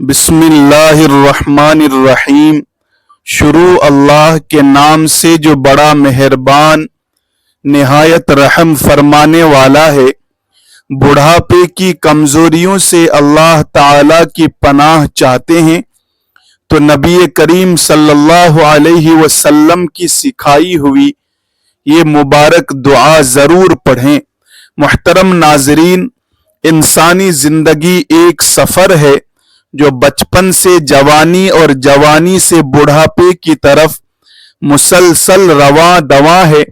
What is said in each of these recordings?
بسم اللہ الرحمن الرحیم۔ شروع اللہ کے نام سے جو بڑا مہربان نہایت رحم فرمانے والا ہے۔ بڑھاپے کی کمزوریوں سے اللہ تعالی کی پناہ چاہتے ہیں تو نبی کریم صلی اللہ علیہ وسلم کی سکھائی ہوئی یہ مبارک دعا ضرور پڑھیں۔ محترم ناظرین، انسانی زندگی ایک سفر ہے جو بچپن سے جوانی اور جوانی سے بڑھاپے کی طرف مسلسل رواں دواں ہے۔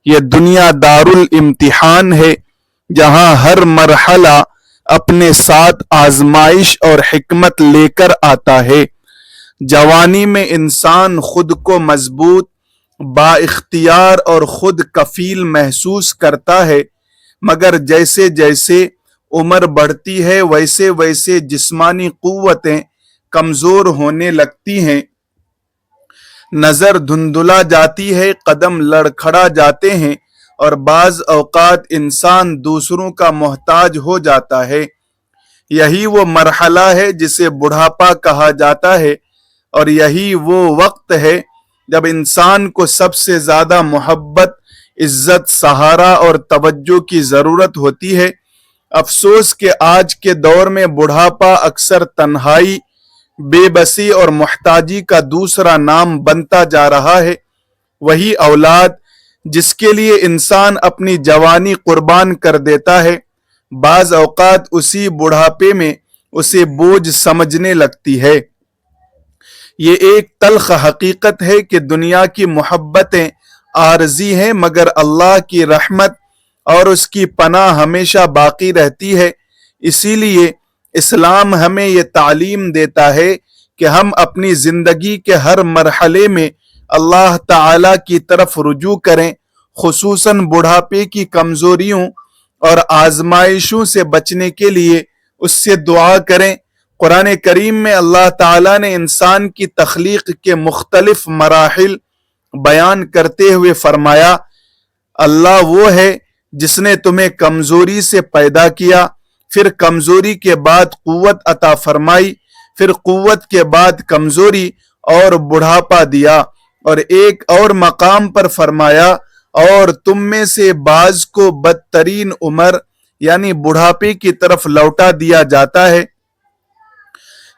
یہ دنیا دارالامتحان ہے جہاں ہر مرحلہ اپنے ساتھ آزمائش اور حکمت لے کر آتا ہے۔ جوانی میں انسان خود کو مضبوط، با اختیار اور خود کفیل محسوس کرتا ہے، مگر جیسے جیسے عمر بڑھتی ہے ویسے ویسے جسمانی قوتیں کمزور ہونے لگتی ہیں، نظر دھندلا جاتی ہے، قدم لڑکھڑا جاتے ہیں اور بعض اوقات انسان دوسروں کا محتاج ہو جاتا ہے۔ یہی وہ مرحلہ ہے جسے بڑھاپا کہا جاتا ہے، اور یہی وہ وقت ہے جب انسان کو سب سے زیادہ محبت، عزت، سہارا اور توجہ کی ضرورت ہوتی ہے۔ افسوس کہ آج کے دور میں بڑھاپا اکثر تنہائی، بے بسی اور محتاجی کا دوسرا نام بنتا جا رہا ہے۔ وہی اولاد جس کے لیے انسان اپنی جوانی قربان کر دیتا ہے، بعض اوقات اسی بڑھاپے میں اسے بوجھ سمجھنے لگتی ہے۔ یہ ایک تلخ حقیقت ہے کہ دنیا کی محبتیں عارضی ہیں، مگر اللہ کی رحمت اور اس کی پناہ ہمیشہ باقی رہتی ہے۔ اسی لیے اسلام ہمیں یہ تعلیم دیتا ہے کہ ہم اپنی زندگی کے ہر مرحلے میں اللہ تعالی کی طرف رجوع کریں، خصوصاً بڑھاپے کی کمزوریوں اور آزمائشوں سے بچنے کے لیے اس سے دعا کریں۔ قرآن کریم میں اللہ تعالی نے انسان کی تخلیق کے مختلف مراحل بیان کرتے ہوئے فرمایا، اللہ وہ ہے جس نے تمہیں کمزوری سے پیدا کیا، پھر کمزوری کے بعد قوت عطا فرمائی، پھر قوت کے بعد کمزوری اور بڑھاپا دیا، اور ایک اور مقام پر فرمایا، اور تم میں سے بعض کو بدترین عمر یعنی بڑھاپے کی طرف لوٹا دیا جاتا ہے۔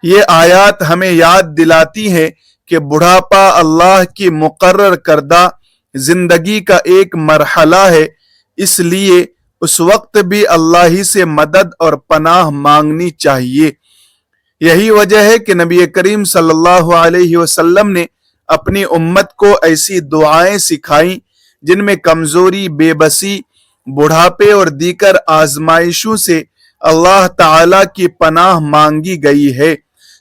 یہ آیات ہمیں یاد دلاتی ہے کہ بڑھاپا اللہ کی مقرر کردہ زندگی کا ایک مرحلہ ہے، اس لیے اس وقت بھی اللہ ہی سے مدد اور پناہ مانگنی چاہیے۔ یہی وجہ ہے کہ نبی کریم صلی اللہ علیہ وسلم نے اپنی امت کو ایسی دعائیں سکھائیں جن میں کمزوری، بے بسی، بڑھاپے اور دیگر آزمائشوں سے اللہ تعالی کی پناہ مانگی گئی ہے۔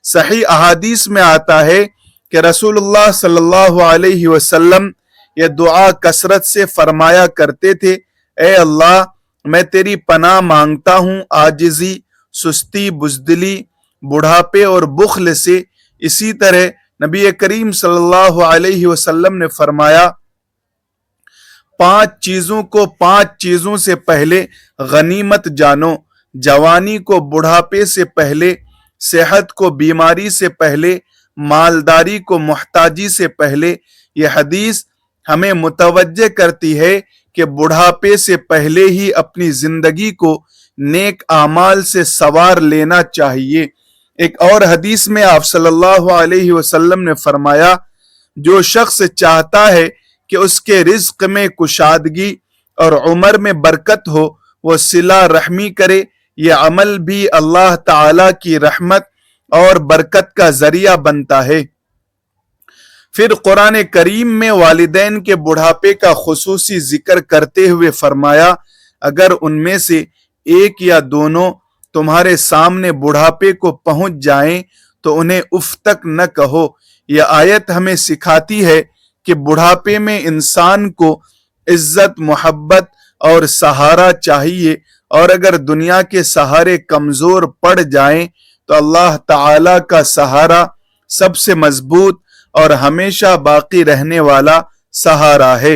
صحیح احادیث میں آتا ہے کہ رسول اللہ صلی اللہ علیہ وسلم یہ دعا کثرت سے فرمایا کرتے تھے، اے اللہ، میں تیری پناہ مانگتا ہوں عاجزی، سستی، بزدلی، بڑھاپے اور بخل سے۔ اسی طرح نبی کریم صلی اللہ علیہ وسلم نے فرمایا، 5 چیزوں کو 5 چیزوں سے پہلے غنیمت جانو، جوانی کو بڑھاپے سے پہلے، صحت کو بیماری سے پہلے، مالداری کو محتاجی سے پہلے۔ یہ حدیث ہمیں متوجہ کرتی ہے کہ بڑھاپے سے پہلے ہی اپنی زندگی کو نیک اعمال سے سنوار لینا چاہیے۔ ایک اور حدیث میں آپ صلی اللہ علیہ وسلم نے فرمایا، جو شخص چاہتا ہے کہ اس کے رزق میں کشادگی اور عمر میں برکت ہو، وہ صلہ رحمی کرے۔ یہ عمل بھی اللہ تعالی کی رحمت اور برکت کا ذریعہ بنتا ہے۔ پھر قرآن کریم میں والدین کے بڑھاپے کا خصوصی ذکر کرتے ہوئے فرمایا، اگر ان میں سے ایک یا دونوں تمہارے سامنے بڑھاپے کو پہنچ جائیں تو انہیں اف تک نہ کہو۔ یہ آیت ہمیں سکھاتی ہے کہ بڑھاپے میں انسان کو عزت، محبت اور سہارا چاہیے، اور اگر دنیا کے سہارے کمزور پڑ جائیں تو اللہ تعالی کا سہارا سب سے مضبوط اور ہمیشہ باقی رہنے والا سہارا ہے۔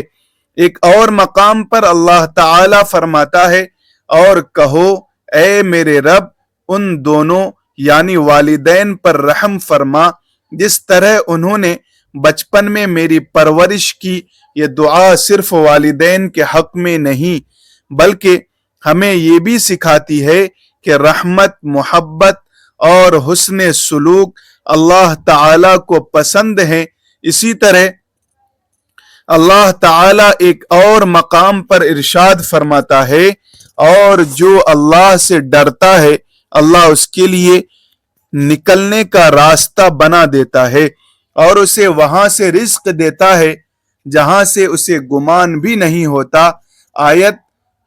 ایک اور مقام پر اللہ تعالی فرماتا ہے، اور کہو اے میرے رب، ان دونوں یعنی والدین پر رحم فرما، جس طرح انہوں نے بچپن میں میری پرورش کی۔ یہ دعا صرف والدین کے حق میں نہیں بلکہ ہمیں یہ بھی سکھاتی ہے کہ رحمت، محبت اور حسن سلوک اللہ تعالی کو پسند ہیں۔ اسی طرح اللہ تعالی ایک اور مقام پر ارشاد فرماتا ہے، اور جو اللہ سے ڈرتا ہے اللہ اس کے لیے نکلنے کا راستہ بنا دیتا ہے اور اسے وہاں سے رزق دیتا ہے جہاں سے اسے گمان بھی نہیں ہوتا۔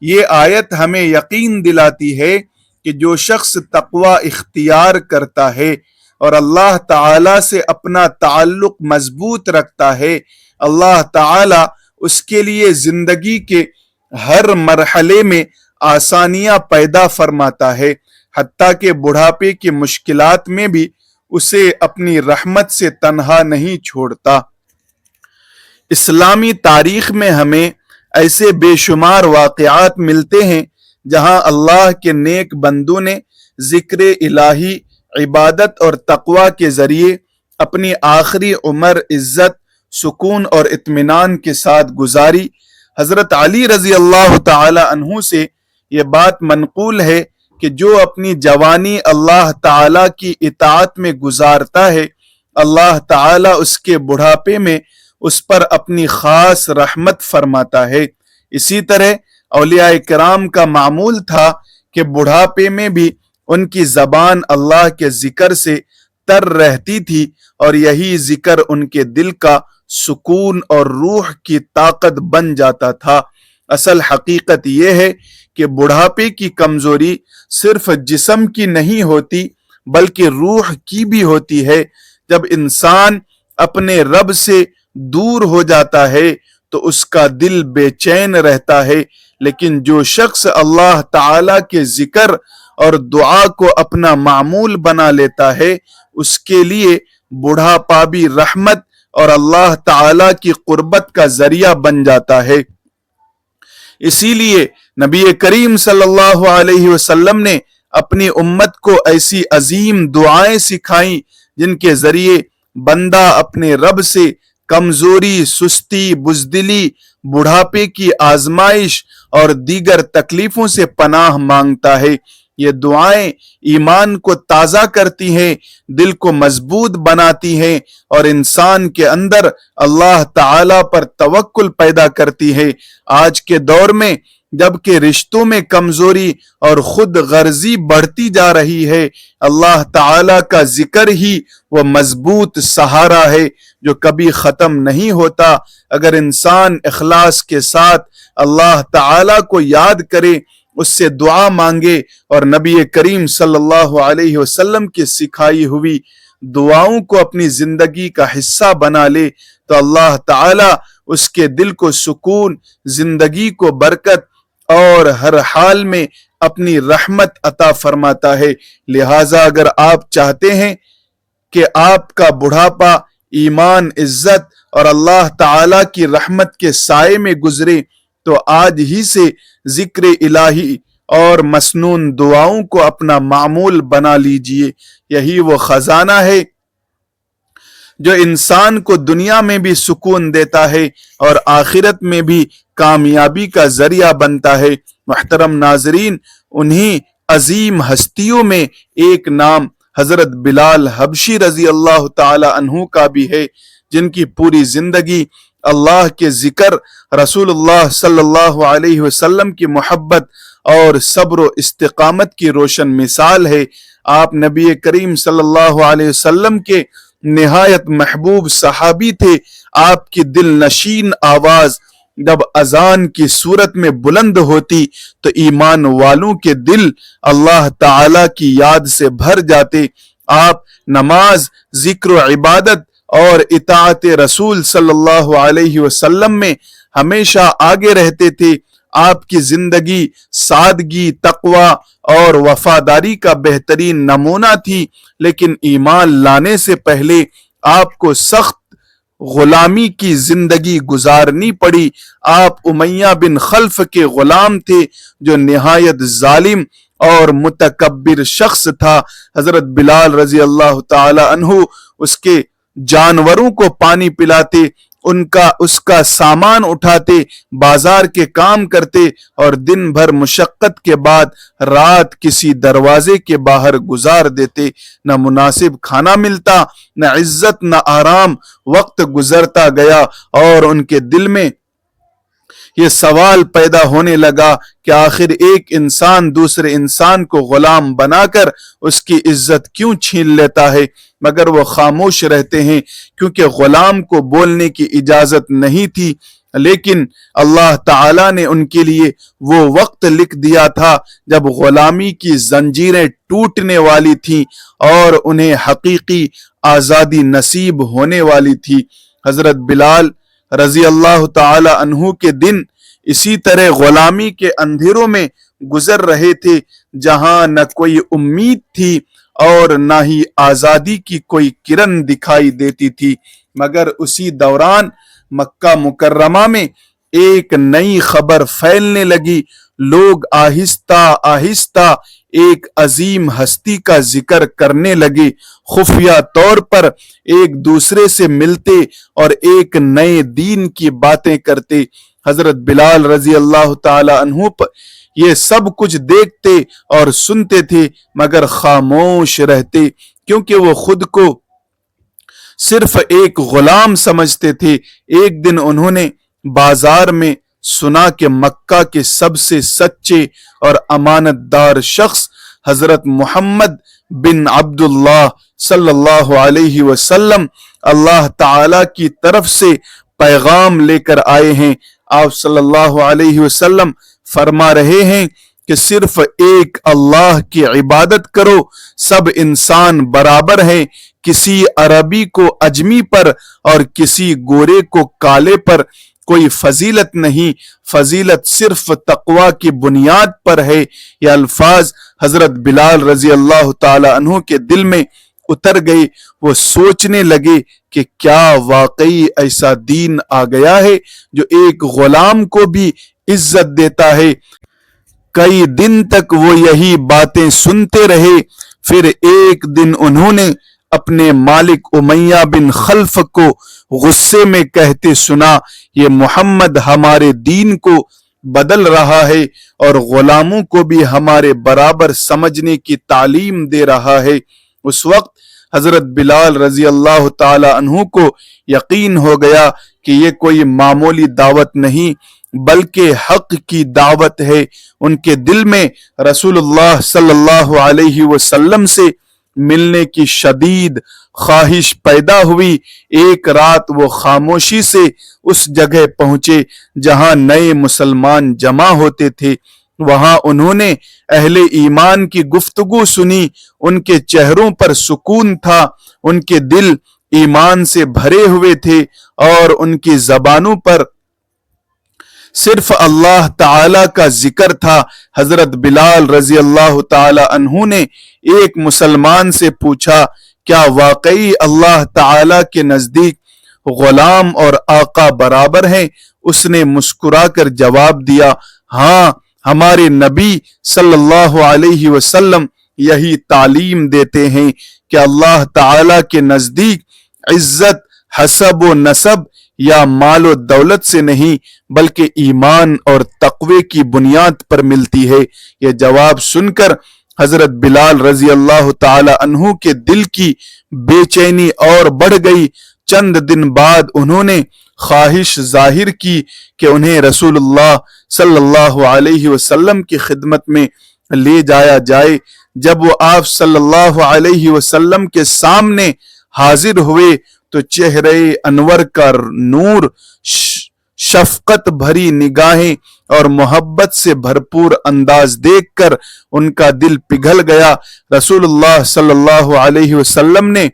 یہ آیت ہمیں یقین دلاتی ہے کہ جو شخص تقوی اختیار کرتا ہے اور اللہ تعالی سے اپنا تعلق مضبوط رکھتا ہے، اللہ تعالی اس کے لیے زندگی کے ہر مرحلے میں آسانیاں پیدا فرماتا ہے، حتیٰ کہ بڑھاپے کی مشکلات میں بھی اسے اپنی رحمت سے تنہا نہیں چھوڑتا۔ اسلامی تاریخ میں ہمیں ایسے بے شمار واقعات ملتے ہیں جہاں اللہ کے نیک بندوں نے ذکر الہی، عبادت اور تقوی کے ذریعے اپنی آخری عمر عزت، سکون اور اطمینان کے ساتھ گزاری۔ حضرت علی رضی اللہ تعالی عنہ سے یہ بات منقول ہے کہ جو اپنی جوانی اللہ تعالی کی اطاعت میں گزارتا ہے، اللہ تعالی اس کے بڑھاپے میں اس پر اپنی خاص رحمت فرماتا ہے۔ اسی طرح اولیاء کرام کا معمول تھا کہ بڑھاپے میں بھی ان کی زبان اللہ کے ذکر سے تر رہتی تھی اور یہی ذکر ان کے دل کا سکون اور روح کی طاقت بن جاتا تھا۔ اصل حقیقت یہ ہے کہ بڑھاپے کی کمزوری صرف جسم کی نہیں ہوتی بلکہ روح کی بھی ہوتی ہے۔ جب انسان اپنے رب سے دور ہو جاتا ہے تو اس کا دل بے چین رہتا ہے، لیکن جو شخص اللہ تعالی کے ذکر اور دعا کو اپنا معمول بنا لیتا ہے اس کے لیے بڑھاپا بھی رحمت اور اللہ تعالی کی قربت کا ذریعہ بن جاتا ہے۔ اسی لیے نبی کریم صلی اللہ علیہ وسلم نے اپنی امت کو ایسی عظیم دعائیں سکھائیں جن کے ذریعے بندہ اپنے رب سے کمزوری، سستی، بزدلی، بڑھاپے کی آزمائش اور دیگر تکلیفوں سے پناہ مانگتا ہے۔ یہ دعائیں ایمان کو تازہ کرتی ہیں، دل کو مضبوط بناتی ہیں اور انسان کے اندر اللہ تعالی پر توکل پیدا کرتی ہے۔ آج کے دور میں جبکہ رشتوں میں کمزوری اور خود غرضی بڑھتی جا رہی ہے، اللہ تعالی کا ذکر ہی وہ مضبوط سہارا ہے جو کبھی ختم نہیں ہوتا۔ اگر انسان اخلاص کے ساتھ اللہ تعالی کو یاد کرے، اس سے دعا مانگے اور نبی کریم صلی اللہ علیہ وسلم کی سکھائی ہوئی دعاؤں کو اپنی زندگی کا حصہ بنا لے تو اللہ تعالی اس کے دل کو سکون، زندگی کو برکت اور ہر حال میں اپنی رحمت عطا فرماتا ہے۔ لہٰذا اگر آپ چاہتے ہیں کہ آپ کا بڑھاپا ایمان، عزت اور اللہ تعالی کی رحمت کے سائے میں گزرے تو آج ہی سے ذکر الہی اور مسنون دعاؤں کو اپنا معمول بنا لیجئے۔ یہی وہ خزانہ ہے جو انسان کو دنیا میں بھی سکون دیتا ہے اور آخرت میں بھی کامیابی کا ذریعہ بنتا ہے۔ محترم ناظرین، انہی عظیم ہستیوں میں ایک نام حضرت بلال حبشی رضی اللہ تعالی عنہ کا بھی ہے، جن کی پوری زندگی اللہ کے ذکر، رسول اللہ صلی اللہ علیہ وسلم کی محبت اور صبر و استقامت کی روشن مثال ہے۔ آپ نبی کریم صلی اللہ علیہ وسلم کے نہایت محبوب صحابی تھے۔ آپ کی دل نشین آواز جب اذان کی صورت میں بلند ہوتی تو ایمان والوں کے دل اللہ تعالی کی یاد سے بھر جاتے۔ آپ نماز، ذکر و عبادت اور اطاعت رسول صلی اللہ علیہ وسلم میں ہمیشہ آگے رہتے تھے۔ آپ کی زندگی سادگی، تقوی اور وفاداری کا بہترین نمونہ تھی، لیکن ایمان لانے سے پہلے آپ کو سخت غلامی کی زندگی گزارنی پڑی۔ آپ امیہ بن خلف کے غلام تھے جو نہایت ظالم اور متکبر شخص تھا۔ حضرت بلال رضی اللہ تعالی عنہ اس کے جانوروں کو پانی پلاتے، اس کا سامان اٹھاتے، بازار کے کام کرتے اور دن بھر مشقت کے بعد رات کسی دروازے کے باہر گزار دیتے۔ نہ مناسب کھانا ملتا، نہ عزت، نہ آرام۔ وقت گزرتا گیا اور ان کے دل میں یہ سوال پیدا ہونے لگا کہ آخر ایک انسان دوسرے انسان کو غلام بنا کر اس کی عزت کیوں چھین لیتا ہے، مگر وہ خاموش رہتے ہیں، کیونکہ غلام کو بولنے کی اجازت نہیں تھی۔ لیکن اللہ تعالیٰ نے ان کے لیے وہ وقت لکھ دیا تھا جب غلامی کی زنجیریں ٹوٹنے والی تھیں اور انہیں حقیقی آزادی نصیب ہونے والی تھی۔ حضرت بلال رضی اللہ تعالی عنہ کے دن اسی طرح غلامی کے اندھیروں میں گزر رہے تھے، جہاں نہ کوئی امید تھی اور نہ ہی آزادی کی کوئی کرن دکھائی دیتی تھی۔ مگر اسی دوران مکہ مکرمہ میں ایک نئی خبر پھیلنے لگی۔ لوگ آہستہ آہستہ ایک عظیم ہستی کا ذکر کرنے لگے، خفیہ طور پر ایک دوسرے سے ملتے اور ایک نئے دین کی باتیں کرتے۔ حضرت بلال رضی اللہ تعالی عنہ یہ سب کچھ دیکھتے اور سنتے تھے مگر خاموش رہتے، کیونکہ وہ خود کو صرف ایک غلام سمجھتے تھے۔ ایک دن انہوں نے بازار میں سنا کہ مکہ کے سب سے سچے اور امانت دار شخص حضرت محمد بن عبداللہ صلی اللہ علیہ وسلم اللہ تعالی کی طرف سے پیغام لے کر آئے ہیں۔ آپ صلی اللہ علیہ وسلم فرما رہے ہیں کہ صرف ایک اللہ کی عبادت کرو، سب انسان برابر ہیں، کسی عربی کو اجمی پر اور کسی گورے کو کالے پر کوئی فضیلت نہیں، فضیلت صرف تقوی کی بنیاد پر ہے۔ یہ الفاظ حضرت بلال رضی اللہ تعالی عنہ کے دل میں اتر گئے۔ وہ سوچنے لگے کہ کیا واقعی ایسا دین آ گیا ہے جو ایک غلام کو بھی عزت دیتا ہے۔ کئی دن تک وہ یہی باتیں سنتے رہے، پھر ایک دن انہوں نے اپنے مالک امیہ بن خلف کو غصے میں کہتے سنا، یہ محمد ہمارے دین کو بدل رہا ہے اور غلاموں کو بھی ہمارے برابر سمجھنے کی تعلیم دے رہا ہے۔ اس وقت حضرت بلال رضی اللہ تعالی عنہ کو یقین ہو گیا کہ یہ کوئی معمولی دعوت نہیں بلکہ حق کی دعوت ہے۔ ان کے دل میں رسول اللہ صلی اللہ علیہ وسلم سے ملنے کی شدید خواہش پیدا ہوئی۔ ایک رات وہ خاموشی سے اس جگہ پہنچے جہاں نئے مسلمان جمع ہوتے تھے۔ وہاں انہوں نے اہل ایمان کی گفتگو سنی، ان کے چہروں پر سکون تھا، ان کے دل ایمان سے بھرے ہوئے تھے اور ان کی زبانوں پر صرف اللہ تعالی کا ذکر تھا۔ حضرت بلال رضی اللہ تعالی عنہ نے ایک مسلمان سے پوچھا، کیا واقعی اللہ تعالی کے نزدیک غلام اور آقا برابر ہیں؟ اس نے مسکرا کر جواب دیا، ہاں، ہمارے نبی صلی اللہ علیہ وسلم یہی تعلیم دیتے ہیں کہ اللہ تعالی کے نزدیک عزت حسب و نسب یا مال و دولت سے نہیں بلکہ ایمان اور تقوی کی بنیاد پر ملتی ہے۔ یہ جواب سن کر حضرت بلال رضی اللہ تعالی عنہ کے دل کی بے چینی اور بڑھ گئی۔ چند دن بعد انہوں نے خواہش ظاہر کی کہ انہیں رسول اللہ صلی اللہ علیہ وسلم کی خدمت میں لے جایا جائے۔ جب وہ آپ صلی اللہ علیہ وسلم کے سامنے حاضر ہوئے تو چہرے انور کا نور، شفقت بھری نگاہیں اور محبت سے بھرپور انداز دیکھ کر ان کا دل پگھل گیا۔ رسول اللہ صلی اللہ علیہ وسلم نے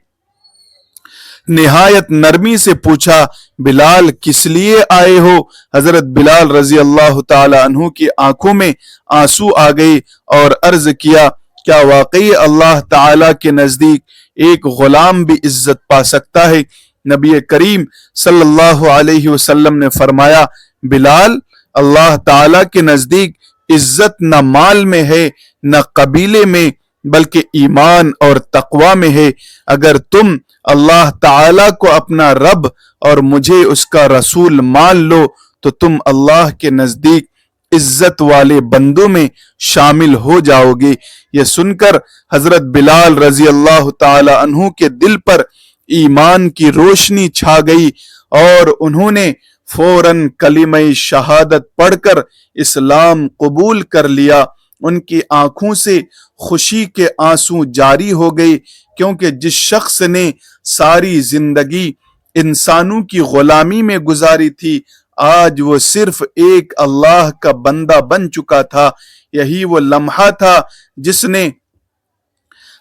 نہایت نرمی سے پوچھا، بلال کس لیے آئے ہو؟ حضرت بلال رضی اللہ تعالی عنہ کی آنکھوں میں آنسو آ گئے اور عرض کیا، کیا واقعی اللہ تعالی کے نزدیک ایک غلام بھی عزت پا سکتا ہے؟ نبی کریم صلی اللہ علیہ وسلم نے فرمایا، بلال، اللہ تعالی کے نزدیک عزت نہ مال میں ہے نہ قبیلے میں بلکہ ایمان اور تقوی میں ہے۔ اگر تم اللہ تعالی کو اپنا رب اور مجھے اس کا رسول مان لو تو تم اللہ کے نزدیک عزت والے بندوں میں شامل ہو جاؤ گے۔ یہ سن کر حضرت بلال رضی اللہ تعالی عنہ کے دل پر ایمان کی روشنی چھا گئی اور انہوں نے فوراً کلمہ شہادت پڑھ کر اسلام قبول کر لیا۔ ان کی آنکھوں سے خوشی کے آنسو جاری ہو گئے، کیونکہ جس شخص نے ساری زندگی انسانوں کی غلامی میں گزاری تھی آج وہ صرف ایک اللہ کا بندہ بن چکا تھا۔ یہی وہ لمحہ تھا جس نے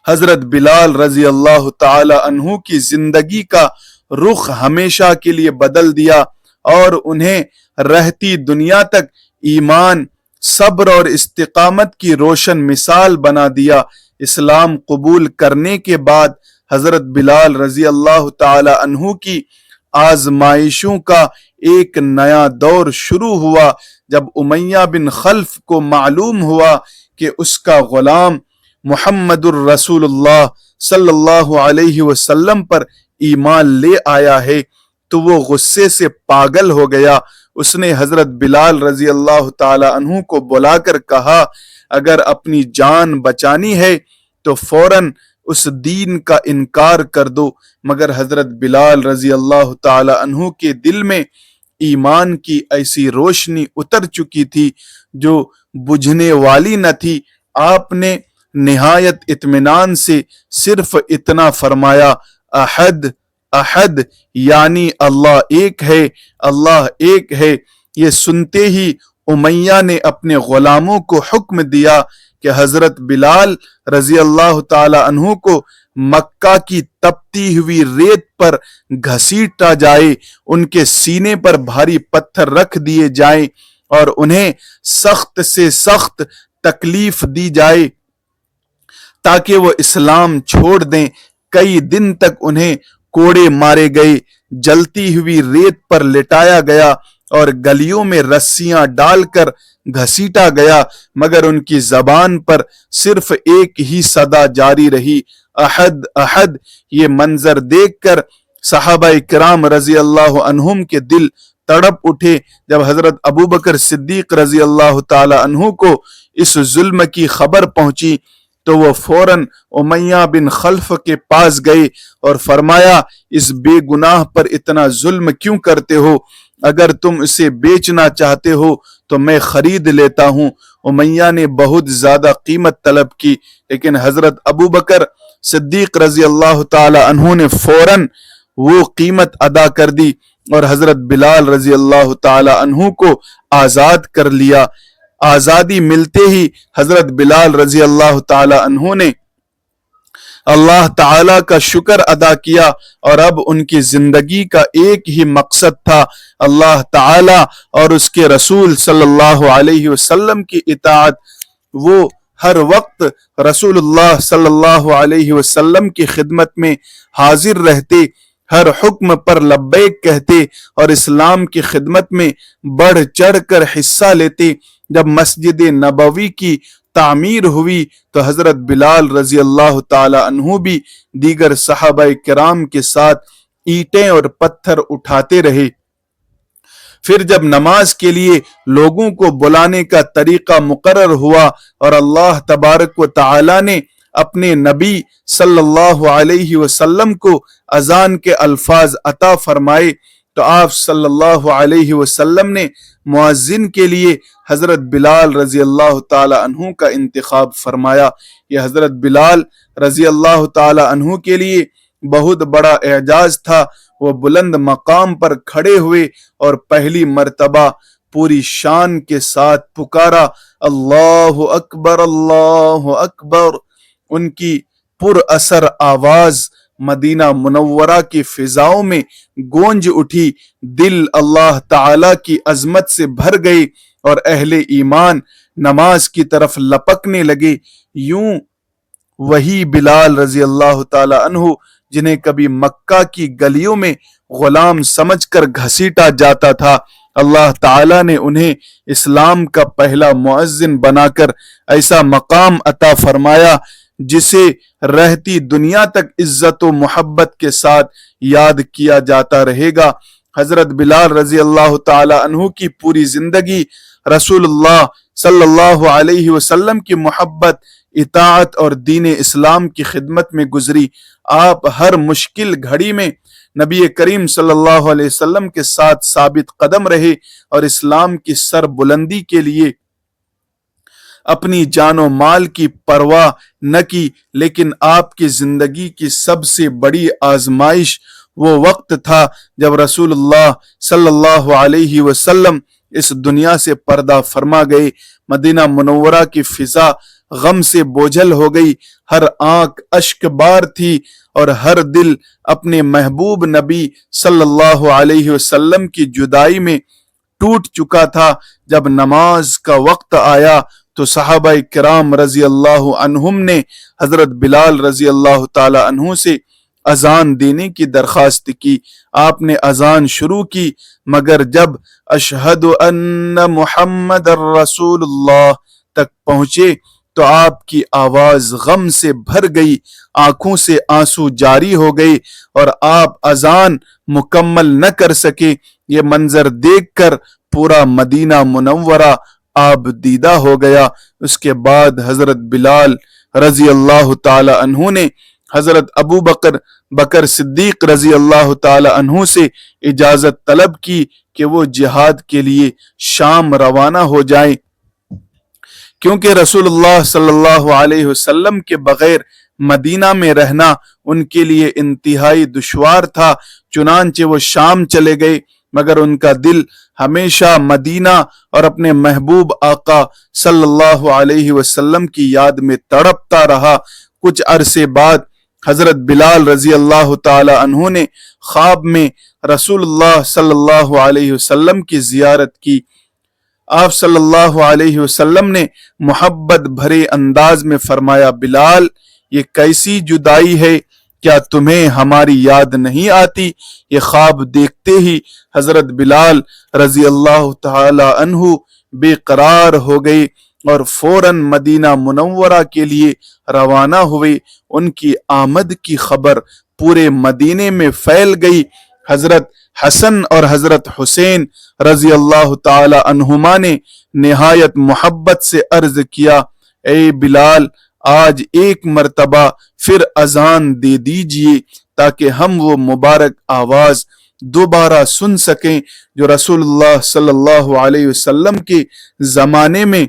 حضرت بلال رضی اللہ تعالی عنہ کی زندگی کا رخ ہمیشہ کے لیے بدل دیا اور انہیں رہتی دنیا تک ایمان، صبر اور استقامت کی روشن مثال بنا دیا۔ اسلام قبول کرنے کے بعد حضرت بلال رضی اللہ تعالی عنہ کی آزمائشوں کا ایک نیا دور شروع ہوا۔ جب امیہ بن خلف کو معلوم ہوا کہ اس کا غلام محمد الرسول اللہ صلی اللہ علیہ وسلم پر ایمان لے آیا ہے تو وہ غصے سے پاگل ہو گیا۔ اس نے حضرت بلال رضی اللہ تعالی عنہ کو بلا کر کہا اگر اپنی جان بچانی ہے تو فوراً اس دین کا انکار کر دو، مگر حضرت بلال رضی اللہ تعالی عنہ کے دل میں ایمان کی ایسی روشنی اتر چکی تھی جو بجھنے والی نہ تھی۔ آپ نے نہایت اطمینان سے صرف اتنا فرمایا احد احد، یعنی اللہ ایک ہے، اللہ ایک ہے۔ یہ سنتے ہی امیہ نے اپنے غلاموں کو حکم دیا کہ حضرت بلال رضی اللہ تعالی عنہ کو مکہ کی تپتی ہوئی ریت پر گھسیٹا جائے، ان کے سینے پر بھاری پتھر رکھ دیے جائیں اور انہیں سخت سے سخت تکلیف دی جائے تاکہ وہ اسلام چھوڑ دیں۔ کئی دن تک انہیں کوڑے مارے گئے، جلتی ہوئی ریت پر لٹایا گیا اور گلیوں میں رسیاں ڈال کر گھسیٹا گیا، مگر ان کی زبان پر صرف ایک ہی صدا جاری رہی، احد احد۔ یہ منظر دیکھ کر صحابہ کرام رضی اللہ عنہم کے دل تڑپ اٹھے۔ جب حضرت ابوبکر صدیق رضی اللہ تعالی عنہ کو اس ظلم کی خبر پہنچی تو وہ فوراً امیہ بن خلف کے پاس گئے اور فرمایا اس بے گناہ پر اتنا ظلم کیوں کرتے ہو؟ اگر تم اسے بیچنا چاہتے ہو تو میں خرید لیتا ہوں۔ امیہ نے بہت زیادہ قیمت طلب کی، لیکن حضرت ابوبکر صدیق رضی اللہ تعالی عنہ نے فوراً وہ قیمت ادا کر دی اور حضرت بلال رضی اللہ تعالی عنہ کو آزاد کر لیا۔ آزادی ملتے ہی حضرت بلال رضی اللہ تعالی عنہ نے اللہ تعالی کا شکر ادا کیا اور اب ان کی زندگی کا ایک ہی مقصد تھا، اللہ تعالی اور اس کے رسول صلی اللہ علیہ وسلم کی اطاعت۔ وہ ہر وقت رسول اللہ صلی اللہ علیہ وسلم کی خدمت میں حاضر رہتے، ہر حکم پر لبیک کہتے اور اسلام کی خدمت میں بڑھ چڑھ کر حصہ لیتے۔ جب مسجد نبوی کی تعمیر ہوئی تو حضرت بلال رضی اللہ تعالی عنہ بھی دیگر صحابہ کرام کے ساتھ اینٹیں اور پتھر اٹھاتے رہے۔ پھر جب نماز کے لیے لوگوں کو بلانے کا طریقہ مقرر ہوا اور اللہ تبارک و تعالی نے اپنے نبی صلی اللہ علیہ وسلم کو اذان کے الفاظ عطا فرمائے تو آپ صلی اللہ علیہ وسلم نے مؤذن کے لیے حضرت بلال رضی اللہ تعالی عنہ کا انتخاب فرمایا۔ یہ حضرت بلال رضی اللہ تعالی عنہ کے لیے بہت بڑا اعجاز تھا۔ وہ بلند مقام پر کھڑے ہوئے اور پہلی مرتبہ پوری شان کے ساتھ پکارا اللہ اکبر اللہ اکبر۔ ان کی پر اثر آواز مدینہ منورہ کی فضاؤں میں گونج اٹھی، دل اللہ تعالی کی عظمت سے بھر گئے اور اہل ایمان نماز کی طرف لپکنے لگے۔ یوں وہی بلال رضی اللہ تعالی عنہ جنہیں کبھی مکہ کی گلیوں میں غلام سمجھ کر گھسیٹا جاتا تھا، اللہ تعالیٰ نے انہیں اسلام کا پہلا مؤذن بنا کر ایسا مقام عطا فرمایا جسے رہتی دنیا تک عزت و محبت کے ساتھ یاد کیا جاتا رہے گا۔ حضرت بلال رضی اللہ تعالی عنہ کی پوری زندگی رسول اللہ صلی اللہ علیہ وسلم کی محبت، اطاعت اور دین اسلام کی خدمت میں گزری۔ آپ ہر مشکل گھڑی میں نبی کریم صلی اللہ علیہ وسلم کے ساتھ ثابت قدم رہے اور اسلام کی سر بلندی کے لیے اپنی جان و مال کی پرواہ نہ کی۔ لیکن آپ کی زندگی کی سب سے بڑی آزمائش وہ وقت تھا جب رسول اللہ صلی اللہ علیہ وسلم اس دنیا سے پردہ فرما گئے۔ مدینہ منورہ کی فضا غم سے بوجھل ہو گئی، ہر آنکھ اشک بار تھی اور ہر دل اپنے محبوب نبی صلی اللہ علیہ وسلم کی جدائی میں ٹوٹ چکا تھا۔ جب نماز کا وقت آیا تو صحابہ کرام رضی اللہ عنہم نے حضرت بلال رضی اللہ تعالی عنہ سے اذان دینے کی درخواست کی۔ آپ نے اذان شروع کی، مگر جب اشہد ان محمد الرسول اللہ تک پہنچے تو آپ کی آواز غم سے بھر گئی، آنکھوں سے آنسو جاری ہو گئے اور آپ اذان مکمل نہ کر سکے۔ یہ منظر دیکھ کر پورا مدینہ منورہ آب دیدہ ہو گیا۔ اس کے بعد حضرت بلال رضی اللہ تعالی عنہ نے حضرت ابو بکر صدیق رضی اللہ تعالی عنہ سے اجازت طلب کی کہ وہ جہاد کے لیے شام روانہ ہو جائیں، کیونکہ رسول اللہ صلی اللہ علیہ وسلم کے بغیر مدینہ میں رہنا ان کے لیے انتہائی دشوار تھا۔ چنانچہ وہ شام چلے گئے، مگر ان کا دل ہمیشہ مدینہ اور اپنے محبوب آقا صلی اللہ علیہ وسلم کی یاد میں تڑپتا رہا۔ کچھ عرصے بعد حضرت بلال رضی اللہ تعالی عنہ نے خواب میں رسول اللہ صلی اللہ علیہ وسلم کی زیارت کی۔ آپ صلی اللہ علیہ وسلم نے محبت بھرے انداز میں فرمایا، بلال، یہ کیسی جدائی ہے، کیا تمہیں ہماری یاد نہیں آتی؟ یہ خواب دیکھتے ہی حضرت بلال رضی اللہ تعالی عنہ بے قرار ہو گئے اور فوراً مدینہ منورہ کے لیے روانہ ہوئے۔ ان کی آمد کی خبر پورے مدینے میں پھیل گئی۔ حضرت حسن اور حضرت حسین رضی اللہ تعالی عنہما نے نہایت محبت سے عرض کیا، اے بلال، آج ایک مرتبہ پھر اذان دے دیجئے تاکہ ہم وہ مبارک آواز دوبارہ سن سکیں جو رسول اللہ صلی اللہ علیہ وسلم کے زمانے میں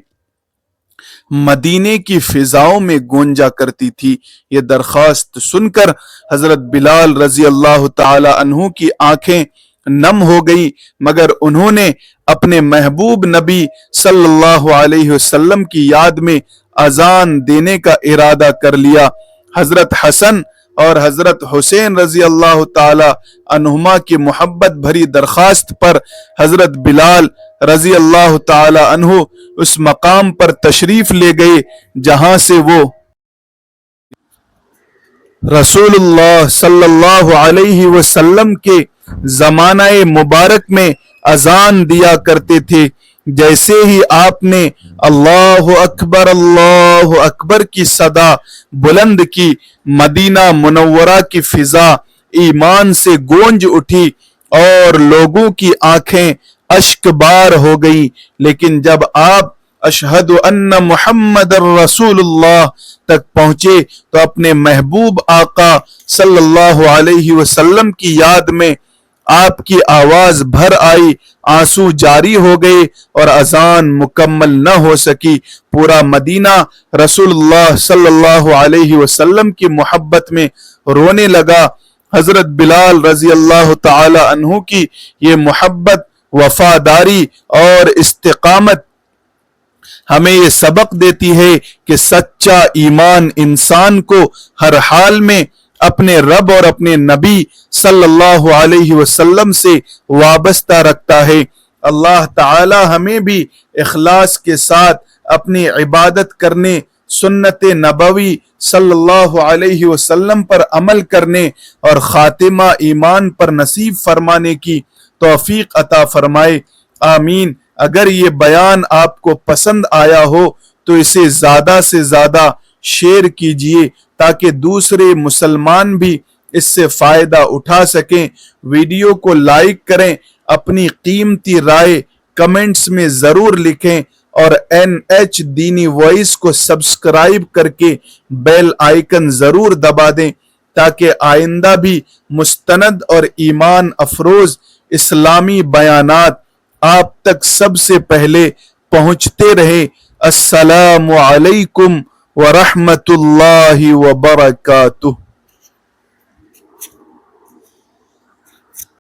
مدینے کی فضاؤں میں گونجا کرتی تھی۔ یہ درخواست سن کر حضرت بلال رضی اللہ تعالی عنہ کی آنکھیں نم ہو گئی، مگر انہوں نے اپنے محبوب نبی صلی اللہ علیہ وسلم کی یاد میں اذان دینے کا ارادہ کر لیا۔ حضرت حسن اور حضرت حسین رضی اللہ تعالی عنہما کی محبت بھری درخواست پر حضرت بلال رضی اللہ تعالی عنہ اس مقام پر تشریف لے گئے جہاں سے وہ رسول اللہ صلی اللہ علیہ وسلم کے زمانہ مبارک میں اذان دیا کرتے تھے۔ جیسے ہی آپ نے اللہ اکبر کی صدا بلند کی، مدینہ منورہ کی فضا ایمان سے گونج اٹھی اور لوگوں کی آنکھیں اشک بار ہو گئی۔ لیکن جب آپ اشہد ان محمد الرسول اللہ تک پہنچے تو اپنے محبوب آقا صلی اللہ علیہ وسلم کی یاد میں آپ کی آواز بھر آئی، آنسو جاری ہو گئے اور اذان مکمل نہ ہو سکی۔ پورا مدینہ رسول اللہ صلی اللہ علیہ وسلم کی محبت میں رونے لگا۔ حضرت بلال رضی اللہ تعالی عنہ کی یہ محبت، وفاداری اور استقامت ہمیں یہ سبق دیتی ہے کہ سچا ایمان انسان کو ہر حال میں اپنے رب اور اپنے نبی صلی اللہ علیہ وسلم سے وابستہ رکھتا ہے۔ اللہ تعالی ہمیں بھی اخلاص کے ساتھ اپنی عبادت کرنے، سنت نبوی صلی اللہ علیہ وسلم پر عمل کرنے اور خاتمہ ایمان پر نصیب فرمانے کی توفیق عطا فرمائے۔ آمین۔ اگر یہ بیان آپ کو پسند آیا ہو تو اسے زیادہ سے زیادہ شیئر کیجئے تاکہ دوسرے مسلمان بھی اس سے فائدہ اٹھا سکیں۔ ویڈیو کو لائک کریں، اپنی قیمتی رائے کمنٹس میں ضرور لکھیں اور NH دینی وائس کو سبسکرائب کر کے بیل آئیکن ضرور دبا دیں تاکہ آئندہ بھی مستند اور ایمان افروز اسلامی بیانات آپ تک سب سے پہلے پہنچتے رہے۔ السلام علیکم ورحمۃ اللہ وبرکاتہ۔